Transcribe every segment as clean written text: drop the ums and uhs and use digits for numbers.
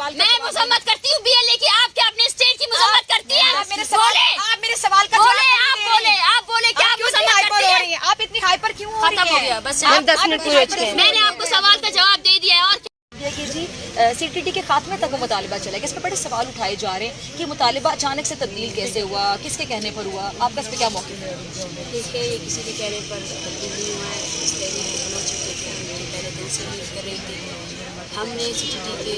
सवाल मैं मजम्मत करती हूँ BLA की, आप क्या अपने स्टेट की मजम्मत करती हैं? आप मेरे सवाल का आप बोले क्या आप मजम्मत करती हैं? आप इतनी हाइपर क्यों हो रही खत्म हो हैं? गया बस। 10 मिनट पूरे हो चुके हैं। मैंने आपको सवाल का जवाब दे दिया है। और कि जी CTT के खात्मे तक वो मुतालिबा चला गया, इस पर बड़े सवाल उठाए जा रहे हैं कि मुतालिबा अचानक से तब्दील कैसे हुआ, किसके कहने पर हुआ, आपका इस पर क्या मौक़िफ़ है? देखिए, ये किसी के कहने पर तब्दील नहीं हुआ है। इस तहरीक को बना चुके थे, हमने पहले दिन से यूज़ कर रही थी। हमने CTT के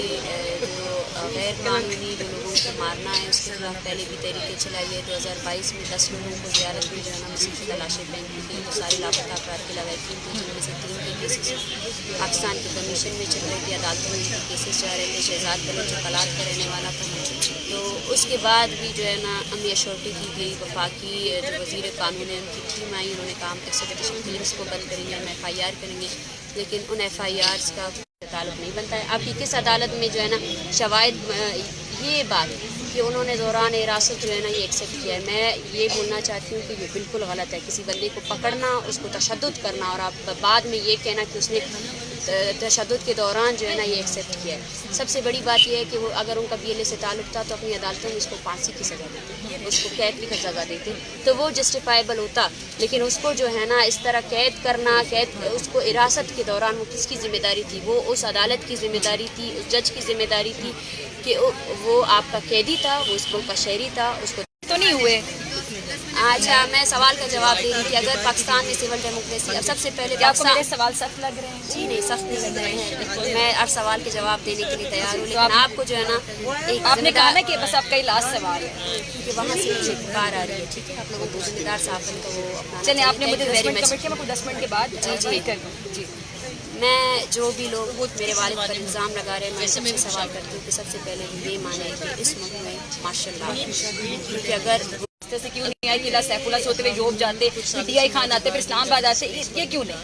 जो गैर कानूनी जो लोगों को मारना है उसके खिलाफ पहले भी तहरीकें चलाई है। 2022 में 10 लोगों को ज़ियारत में जो है ना मसीह की तलाशें फेंकी थी, वो सारे लापता अफराद के लवाकिन थे, जिनमें से 3 के केसेस पाकिस्तान के कमीशन में चल रहे थे, अदालतों में इनके केसेस जा रहे थे। शहजाद गलत जो कलात का रहने वाला था, तो उसके बाद भी जो है ना हमें अश्योरिटी की गई। वफाकी जो वज़ीर कानून है उनकी टीम आई, उन्होंने काम एक्स्ट्राडिशन फिल्म्स को बंद करेंगे, हम FIR करेंगे, लेकिन उन FIRs का ताल्लुक नहीं बनता है। अब किस अदालत में जो है ना शवाहिद ये बात कि उन्होंने दौरान हिरासत जो है ना ये एक्सेप्ट किया है, मैं ये बोलना चाहती हूँ कि ये बिल्कुल गलत है। किसी बंदे को पकड़ना, उसको तशद्दुद करना और आप बाद में ये कहना कि उसने तशद्दुद के दौरान जो है ना ये एक्सेप्ट किया है। सबसे बड़ी बात यह है कि वो अगर उनका BLA से ताल्लुक था तो अपनी अदालतों में उसको फांसी की सज़ा देते, उसको कैद की सज़ा देते, तो वो जस्टिफाइबल होता। लेकिन उसको जो है ना इस तरह कैद करना, उसको हिरासत के दौरान वो किसकी ज़िम्मेदारी थी? वो उस अदालत की ज़िम्मेदारी थी, उस जज की ज़िम्मेदारी थी कि वो आपका कैदी था, वो उस मुल्क का शहरी था, उसको तो नहीं हुए। अच्छा, मैं सवाल का जवाब दे रही थी। अगर पाकिस्तान में सिविल डेमोक्रेसी, अब सबसे पहले आपको मेरे सवाल सख्त लग रहे हैं? जी नहीं, सख्त नहीं लग रहे हैं। मैं हर सवाल के जवाब देने के लिए तैयार हूँ, लेकिन आपको जो है ना एक आपने कहा ना कि बस आपका ही लास्ट सवाल है क्योंकि वहाँ से मुझे पुकार आ रही है, ठीक है, आप लोगों को जिम्मेदार साहब को वो अपना। चलिए, आपने मुझे 10 मिनट कमिट किया, मैं 10 मिनट के बाद जी कर दूँ। जी, मैं जो भी लोग मेरे वालिद पर इल्ज़ाम लगा रहे हैं, मैं सबसे सवाल करती हूँ कि सबसे पहले वो ये माने कि इस मुल्क में मार्शल लॉ है, क्योंकि अगर से क्यों नहीं आई कि सैफुल्लाह से होते हुए जोब जाते, PTI खान आते, फिर इस्लामाबाद आते, ये क्यों नहीं?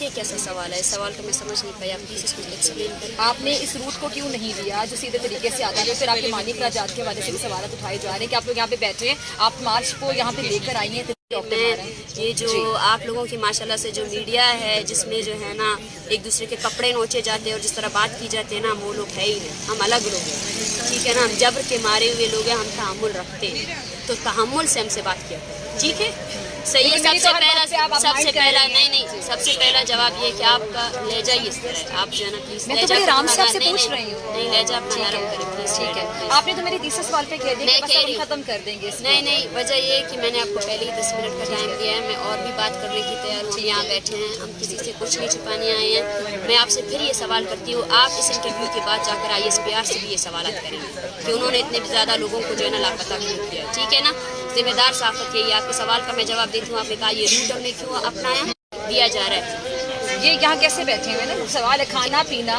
ये कैसा सवाल है? इस सवाल को मैं समझ नहीं पाया, प्लीज़ इसको एक्सप्लेन करें। आपने इस रूट को क्यों नहीं लिया जो सीधे तरीके से आता है? फिर आपके मानी अखराजात के हवाले से भी सवाल उठाए जा रहे हैं कि आप लोग यहाँ पे बैठे हैं, आप मार्च को यहाँ पे लेकर आई हैं। ये जो आप लोगों की माशाल्लाह से जो मीडिया है, जिसमें जो है ना एक दूसरे के कपड़े नोचे जाते हैं और जिस तरह बात की जाती है ना, वो लोग है ही नहीं, हम अलग लोग हैं, ठीक है ना। हम जबर के मारे हुए लोग हैं, हम तहम्मुल रखते हैं, तो तहम्मुल से हमसे बात किया, ठीक है, सही है। सबसे पहला नहीं, सबसे पहला जवाब ये कि आपका लहजा ही इस तरह है, आप जो है ना प्लीज़ मैं तो बड़ी आराम से आपसे पूछ रही हूँ। नहीं, लहजा अपना नरम करें प्लीज़, ठीक है। आपने तो मेरे तीसरे सवाल पे कह दिया कि बस हम खत्म कर देंगे। नहीं, वजह ये है कि मैंने आपको पहले ही 10 मिनट का टाइम दिया है, मैं और भी बात करने की तैयार हूँ। हम यहाँ बैठे हैं, हम किसी से कुछ नहीं छुपाने आए हैं। मैं आपसे फिर ये सवाल करती हूँ, आप इस इंटरव्यू के बाद जाकर ISPR से भी ये सवाल करेंगे कि उन्होंने इतने ज़्यादा लोगों को जो है ना लापता क्यों किया, ठीक है ना। जिम्मेदार साफत यही, आपके सवाल का मैं जवाब देती हूँ। आपने कहा ये रूट हमने क्यों अपनाया दिया जा रहा है, ये यहाँ कैसे बैठे हुए ना, सवाल है खाना पीना।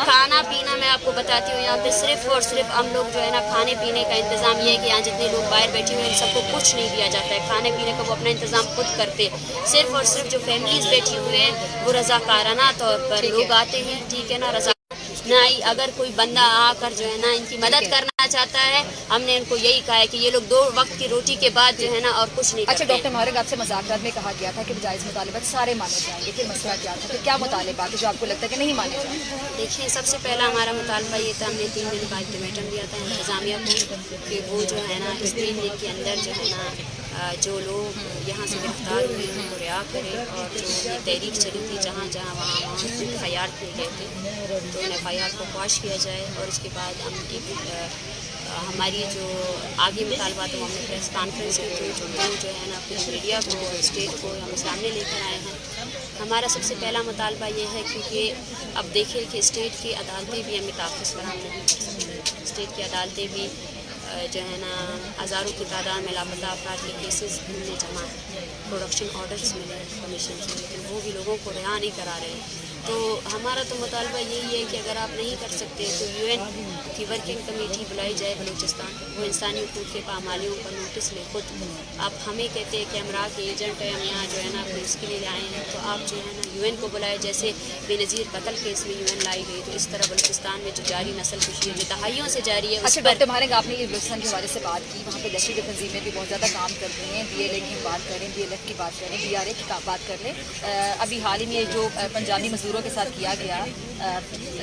मैं आपको बताती हूँ, यहाँ पे सिर्फ और सिर्फ हम लोग जो है ना खाने पीने का इंतज़ाम ये है कि यहाँ जितने लोग बाहर बैठे हुए हैं सबको कुछ नहीं दिया जाता है, खाने पीने का वो अपना इंतज़ाम खुद करते हैं। सिर्फ और सिर्फ जो फैमिलीज बैठी हुए हैं वो रज़ाकाराना तौर पर लोग आते हैं, ठीक है ना। रज़ा नहीं, अगर कोई बंदा आकर जो है ना इनकी मदद करना चाहता है, हमने इनको यही कहा है कि ये लोग 2 वक्त की रोटी के बाद जो है ना और कुछ नहीं। अच्छा डॉक्टर मारिक, आपसे मज़ाकरात में कहा गया था कि जायज़ मुतालिबात सारे माने जाएंगे, फिर मसला क्या था, फिर क्या मुतालिबात जो आपको लगता है कि नहीं माने जाएंगे? देखिए, सबसे पहला हमारा मुतालबा ये था, हमने 3 दिन का अल्टीमेटम दिया था इंतज़ामिया को कि वो जो है ना इस 3 दिन के अंदर जो है ना जो लोग यहाँ से गिरफ्तार हुए हैं उनको रिहा करें, और जो ये तहरीक चली थी जहाँ वहाँ FIR किए गए थे तो उन FIR को क्वाश किया जाए। और इसके बाद हम हमारी जो आगे मुतालबा था वो हमने प्रेस कॉन्फ्रेंस के थ्रू जो है ना अपनी मीडिया को, स्टेट को हम सामने लेकर आए हैं। हमारा सबसे पहला मुतालबा ये है क्योंकि अब देखिए कि स्टेट की अदालतें भी हमें तहफ़्फ़ुज़ फराहम नहीं कर सकती। स्टेट की अदालतें भी जो है ना हज़ारों की तादाद में लापता अफराद के केसेस उनमें जमा है, प्रोडक्शन ऑर्डर्स मिले हैं कमीशन से, लेकिन वो भी लोगों को रिहा नहीं करा रहे हैं। तो हमारा तो मुतालबा यही है कि अगर आप नहीं कर सकते तो UN की वर्किंग कमेटी बुलाई जाए बलूचिस्तान, वो इंसानी हुकूक़ के पामालियों पर नोटिस ले खुद। आप हमें कहते हैं कि हमरा के एजेंट हैं, हम यहाँ जो है ना अपने इसके लिए आए हैं, तो आप जो है ना UN को बुलाए। जैसे बेनज़ीर कत्ल केस में UN लाई गई, तो इस तरह बलूचिस्तान में जो जारी नस्ल कुशी जो दहाइयों से जारी है। अच्छा डॉक्टर मारिक, आपने ये बलूचिस्तान के हवाले से बात की, वहाँ पे दहशत तंजीमें भी बहुत ज़्यादा काम कर रही हैं, BLA की बात करें, BLF की बात करें, BRA की बात कर लें, अभी हाल ही में जो पंजाबी मजदूरों के साथ किया गया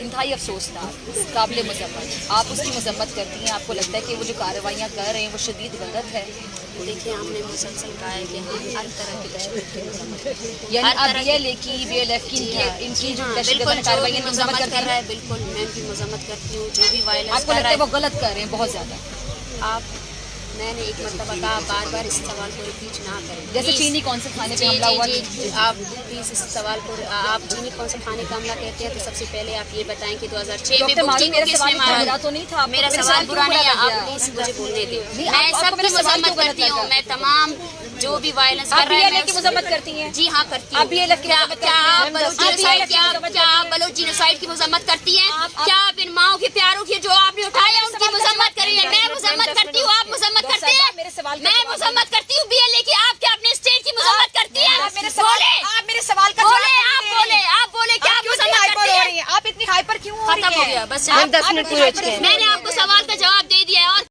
इंतहाई अफसोसनाक, काबिल मजम्मत, आप उसकी मजम्मत करती हैं? आपको लगता है कि वो जो कार्रवाइयाँ कर रहे हैं वो शदीद गलत है? देखिए, हमने मुसलसल कहा है कि हम हर तरह की तशद्दुद की मजम्मत करते हैं। यानी आप BLA की, BLF की, इनकी जो बिल्कुल कार्रवाइयाँ जो भी मजम्मत मजम्मत करती कर रहा हैं? है, बिल्कुल मैं भी मजम्मत करती हूँ। जो भी वायलेंस आपको कर लगता रहा है वो है, गलत कर रहे हैं बहुत ज़्यादा? आप मैंने एक मरतबा कहा, बार बार इस सवाल को रिपीट ना करें। जैसे Please। चीनी कौन से खाने पे जी हमला हुआ? जी जी, आप प्लीज़ इस सवाल को, आप चीनी कौन से खाने का हमला कहते हैं तो सबसे पहले आप ये बताएं कि 2006 में डॉक्टर बुर्जी मालूम को मेरा किसने सवाल मारा? बुरा तो नहीं था, आपको मेरा मेरा सवाल सवाल बुरा क्यों नहीं है, बुरा लग आप गया? प्लीज़ मुझे बोलने दें। नहीं, मैं आपको सबकी मेरा सवाल मजम्मत क्यों गलत करती हूँ, लगा? मैं तमाम जो भी वायलेंस आप कर रहे हैं BLA की मजम्मत करती हैं? जी हाँ करती आप हूँ। BLF की मजम्मत क्या करती हैं? आप बलोच आप जीनोसाइड BLF की मजम्मत क्या करती आप हैं? बलोच जीनोसाइड की मजम्मत करती हैं? आप- क्या आप इन माओं के प्यारों की जो आपने उठाए हैं उनकी मजम्मत करी है? मैं मजम्मत करती हूँ, आप मजम्मत करते हैं? मेरे सवाल का मैं जवाब मजम्मत करती हूँ BLA की, आप क्या अपने स्टेट की मजम्मत करती हैं? आप मेरे सवाल का बोले, जवाब आप बोले क्या आप मजम्मत करती हैं? आप इतनी हाइपर क्यों हो रही खत्म हो हैं? गया, बस आप 10 मिनट पूरे मैंने आपको सवाल का जवाब